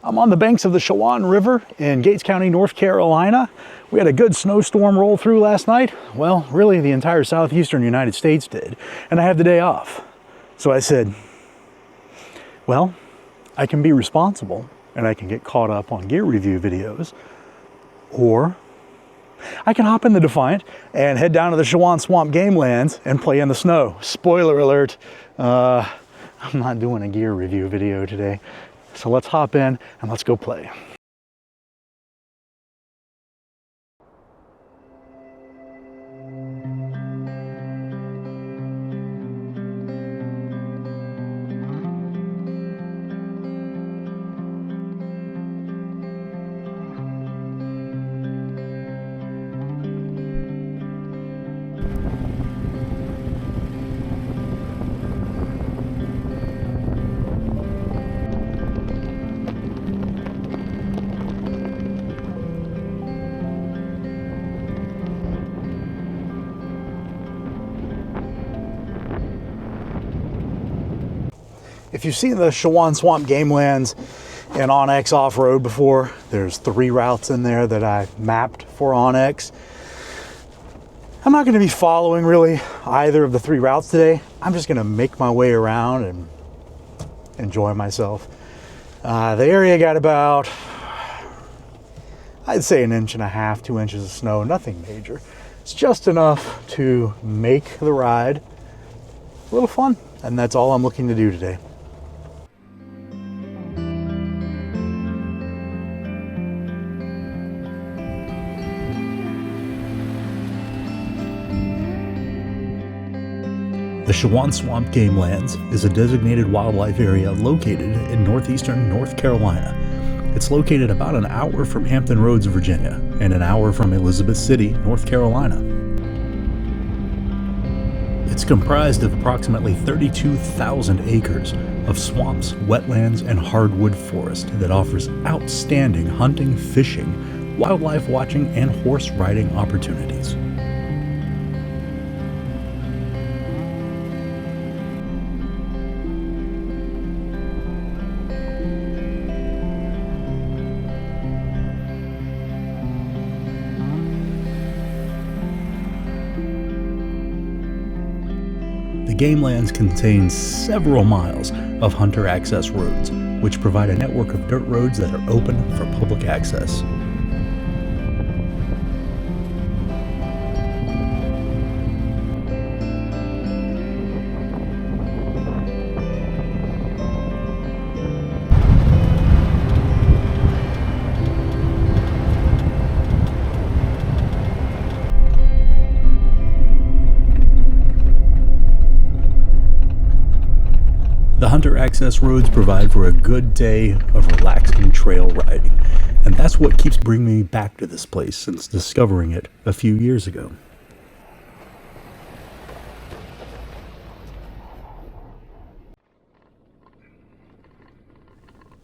I'm on the banks of the Chowan River in Gates County, North Carolina. We had a good snowstorm roll through last night. Well, really the entire southeastern United States did. And I have the day off. So I said, well, I can be responsible and I can get caught up on gear review videos, or I can hop in the Defiant and head down to the Chowan Swamp Gamelands and play in the snow. Spoiler alert, I'm not doing a gear review video today. So let's hop in and let's go play. If you've seen the Chowan Swamp Gamelands and Onyx off-road before, there's 3 routes in there that I mapped for Onyx. I'm not going to be following really either of the 3 routes today. I'm just going to make my way around and enjoy myself. The area got about, I'd say 1.5 inches, 2 inches of snow, nothing major. It's just enough to make the ride a little fun, and that's all I'm looking to do today. The Chowan Swamp Gamelands is a designated wildlife area located in northeastern North Carolina. It's located about an hour from Hampton Roads, Virginia, and an hour from Elizabeth City, North Carolina. It's comprised of approximately 32,000 acres of swamps, wetlands, and hardwood forest that offers outstanding hunting, fishing, wildlife watching, and horse riding opportunities. The Gamelands contains several miles of hunter access roads, which provide a network of dirt roads that are open for public access. The hunter access roads provide for a good day of relaxing trail riding, and that's what keeps bringing me back to this place since discovering it a few years ago.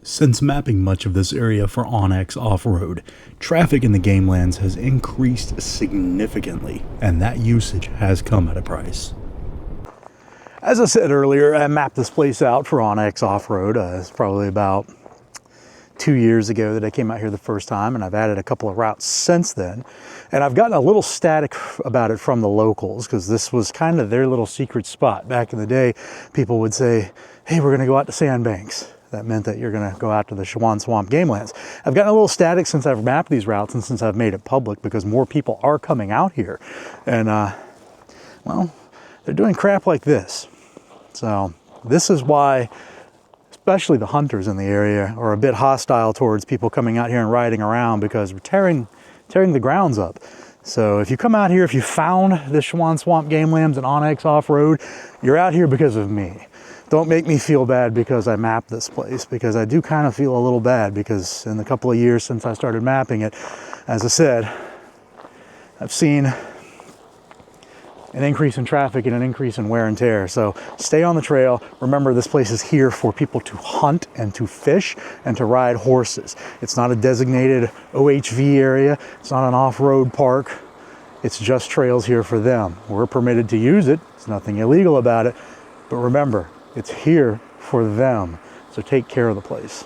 Since mapping much of this area for Onyx off-road, traffic in the Gamelands has increased significantly, and that usage has come at a price. As I said earlier, I mapped this place out for Onyx off-road. It's probably about 2 years ago that I came out here the first time, and I've added a couple of routes since then. And I've gotten a little static about it from the locals, because this was kind of their little secret spot. Back in the day, people would say, hey, we're going to go out to Sandbanks. That meant that you're going to go out to the Chowan Swamp Gamelands. I've gotten a little static since I've mapped these routes and since I've made it public, because more people are coming out here. And, well, they're doing crap like this. So this is why, especially the hunters in the area, are a bit hostile towards people coming out here and riding around, because we're tearing the grounds up. So if you come out here, if you found the Chowan Swamp Gamelands and Onyx off-road, you're out here because of me. Don't make me feel bad because I mapped this place, because I do kind of feel a little bad, because in the couple of years since I started mapping it, as I said, I've seen an increase in traffic and an increase in wear and tear. So stay on the trail. Remember, this place is here for people to hunt and to fish and to ride horses. It's not a designated OHV area. It's not an off-road park. It's just trails here for them. We're permitted to use it. There's nothing illegal about it. But remember, it's here for them. So take care of the place.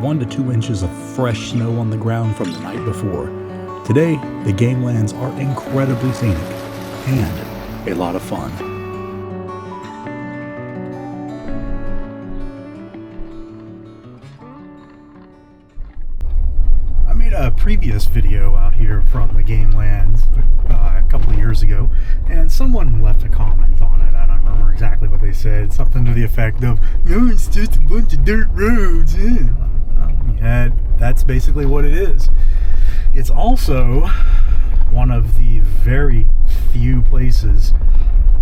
1 to 2 inches of fresh snow on the ground from the night before. Today, the Gamelands are incredibly scenic and a lot of fun. I made a previous video out here from the Gamelands a couple of years ago, and someone left a comment on it. I don't remember exactly what they said. Something to the effect of, "No, it's just a bunch of dirt roads." Yeah, that's basically what it is. It's also one of the very few places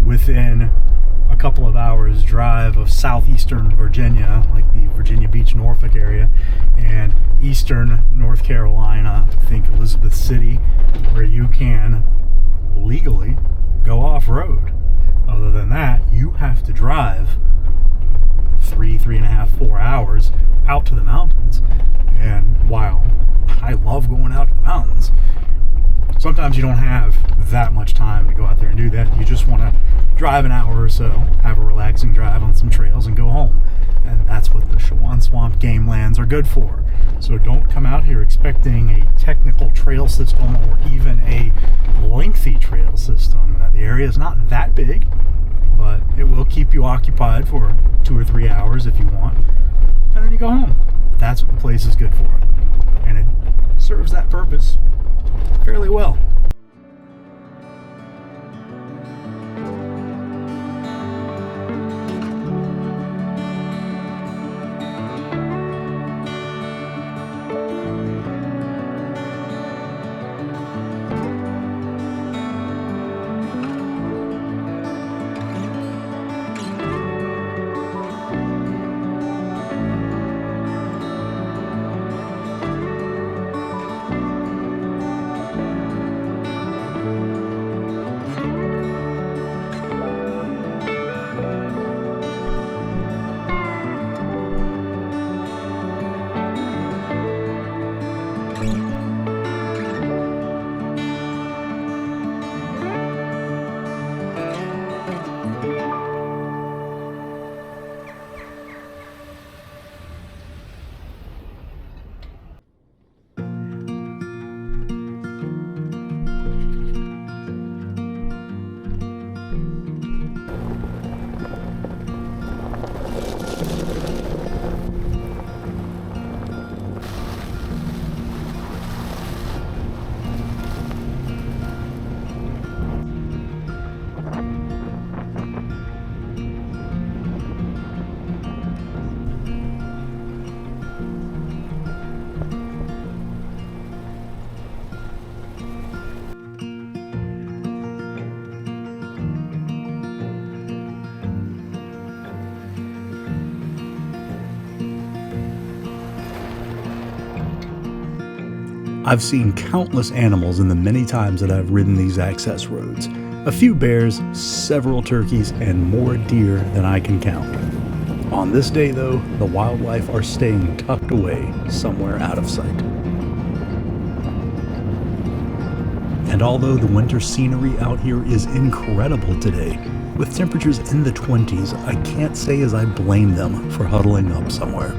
within a couple of hours drive of southeastern Virginia, like the Virginia Beach, Norfolk area, and eastern North Carolina, think Elizabeth City, where you can legally go off-road. Other than that, you have to drive 3.5, 4 hours out to the mountains. And while I love going out to the mountains, sometimes you don't have that much time to go out there and do that. You just want to drive an hour or so, have a relaxing drive on some trails, and go home. And that's what the Chowan Swamp Gamelands are good for. So don't come out here expecting a technical trail system or even a lengthy trail system. The area is not that big, but it will keep you occupied for 2 or 3 hours if you want. And then you go home. That's what the place is good for. And it serves that purpose fairly well. I've seen countless animals in the many times that I've ridden these access roads. A few bears, several turkeys, and more deer than I can count. On this day though, the wildlife are staying tucked away somewhere out of sight. And although the winter scenery out here is incredible today, with temperatures in the 20s, I can't say as I blame them for huddling up somewhere.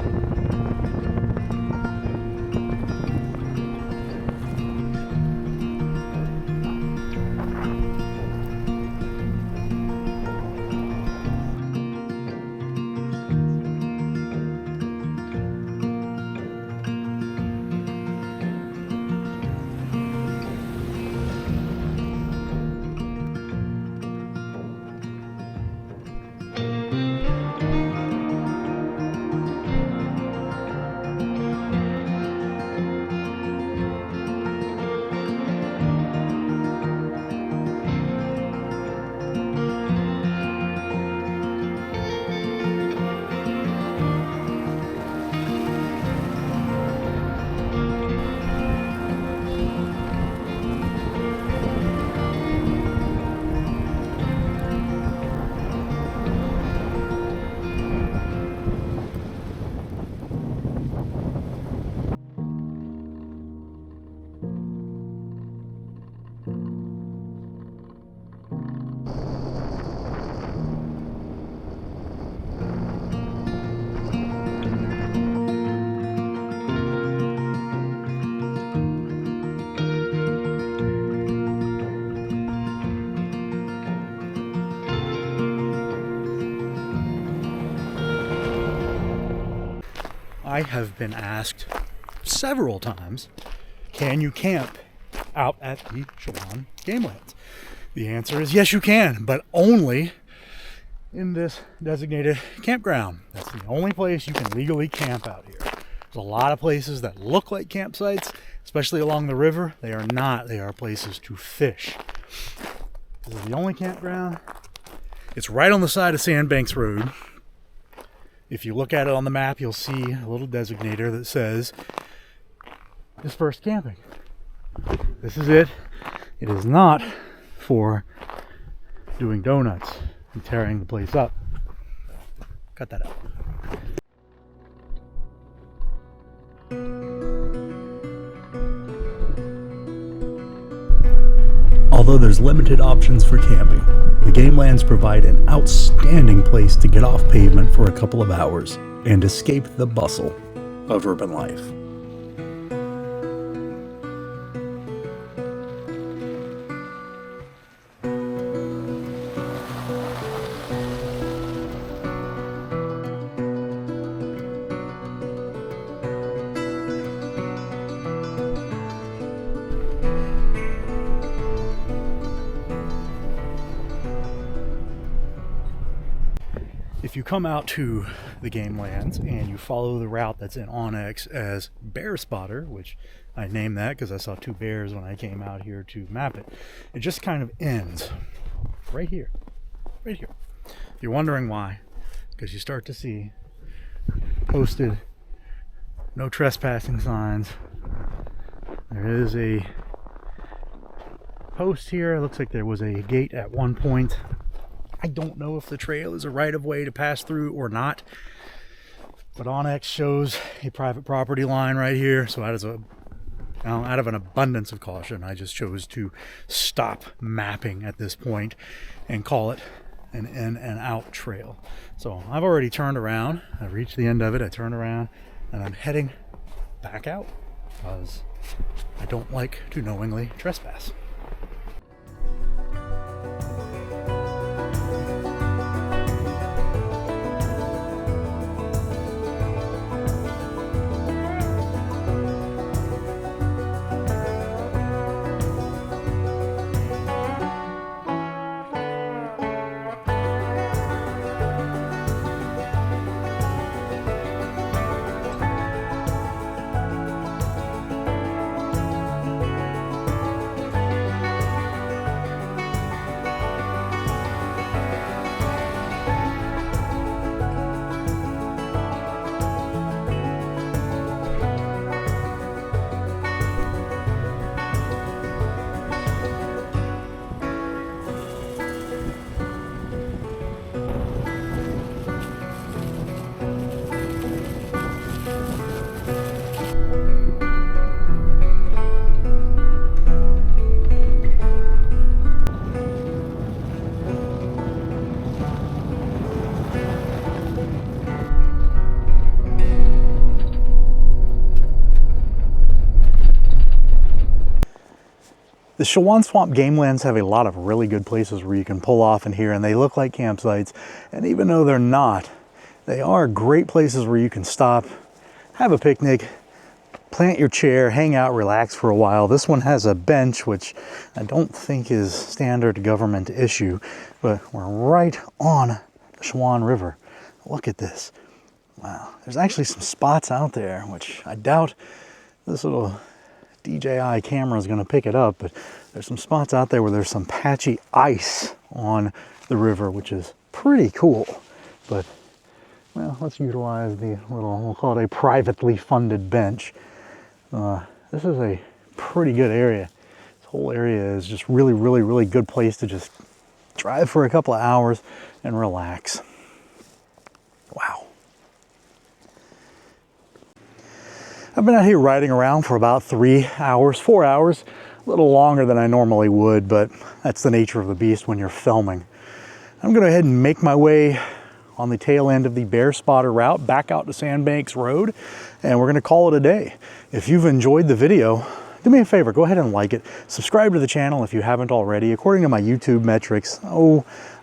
I have been asked several times, can you camp out at the Chowan Gamelands? The answer is yes, you can, but only in this designated campground. That's the only place you can legally camp out here. There's a lot of places that look like campsites, especially along the river. They are not. They are places to fish. This is the only campground. It's right on the side of Sandbanks Road. If you look at it on the map, you'll see a little designator that says dispersed camping. This is it. It is not for doing donuts and tearing the place up. Cut that out. Although there's limited options for camping, the Gamelands provide an outstanding place to get off pavement for a couple of hours and escape the bustle of urban life. If you come out to the Gamelands and you follow the route that's in Onyx as Bear Spotter, which I named that because I saw two bears when I came out here to map it, it just kind of ends right here. Right here. If you're wondering why, because you start to see posted no trespassing signs. There is a post here. It looks like there was a gate at one point. I don't know if the trail is a right-of-way to pass through or not, but Onyx shows a private property line right here. So out of an abundance of caution, I just chose to stop mapping at this point and call it an in and out trail. So I've already turned around. I've reached the end of it. I turned around and I'm heading back out because I don't like to knowingly trespass. The Chowan Swamp Gamelands have a lot of really good places where you can pull off in here, and they look like campsites. And even though they're not, they are great places where you can stop, have a picnic, plant your chair, hang out, relax for a while. This one has a bench, which I don't think is standard government issue, but we're right on the Chowan River. Look at this. Wow, there's actually some spots out there, which I doubt this little DJI camera is going to pick it up, but there's some spots out there where there's some patchy ice on the river, which is pretty cool. But, well, let's utilize the little, we'll call it a privately funded bench. This is a pretty good area. This whole area is just really good place to just drive for a couple of hours and relax. Wow. I've been out here riding around for about 3 hours, 4 hours, a little longer than I normally would, but that's the nature of the beast when you're filming. I'm going to go ahead and make my way on the tail end of the Bear Spotter route back out to Sandbanks Road, and we're going to call it a day. If you've enjoyed the video, do me a favor, go ahead and like it. Subscribe to the channel if you haven't already. According to my YouTube metrics,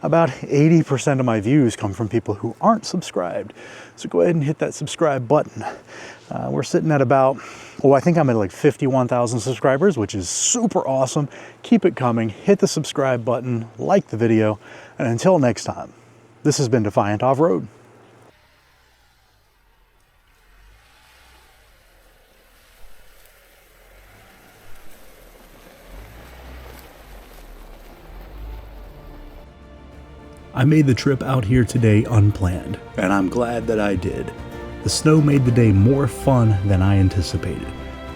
about 80% of my views come from people who aren't subscribed. So go ahead and hit that subscribe button. We're sitting at about, I think I'm at like 51,000 subscribers, which is super awesome. Keep it coming. Hit the subscribe button, like the video, and until next time, this has been Defiant Off-Road. I made the trip out here today unplanned, and I'm glad that I did. The snow made the day more fun than I anticipated.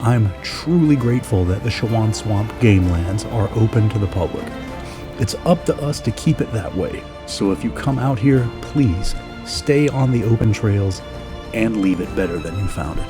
I'm truly grateful that the Chowan Swamp Gamelands are open to the public. It's up to us to keep it that way, so if you come out here, please stay on the open trails and leave it better than you found it.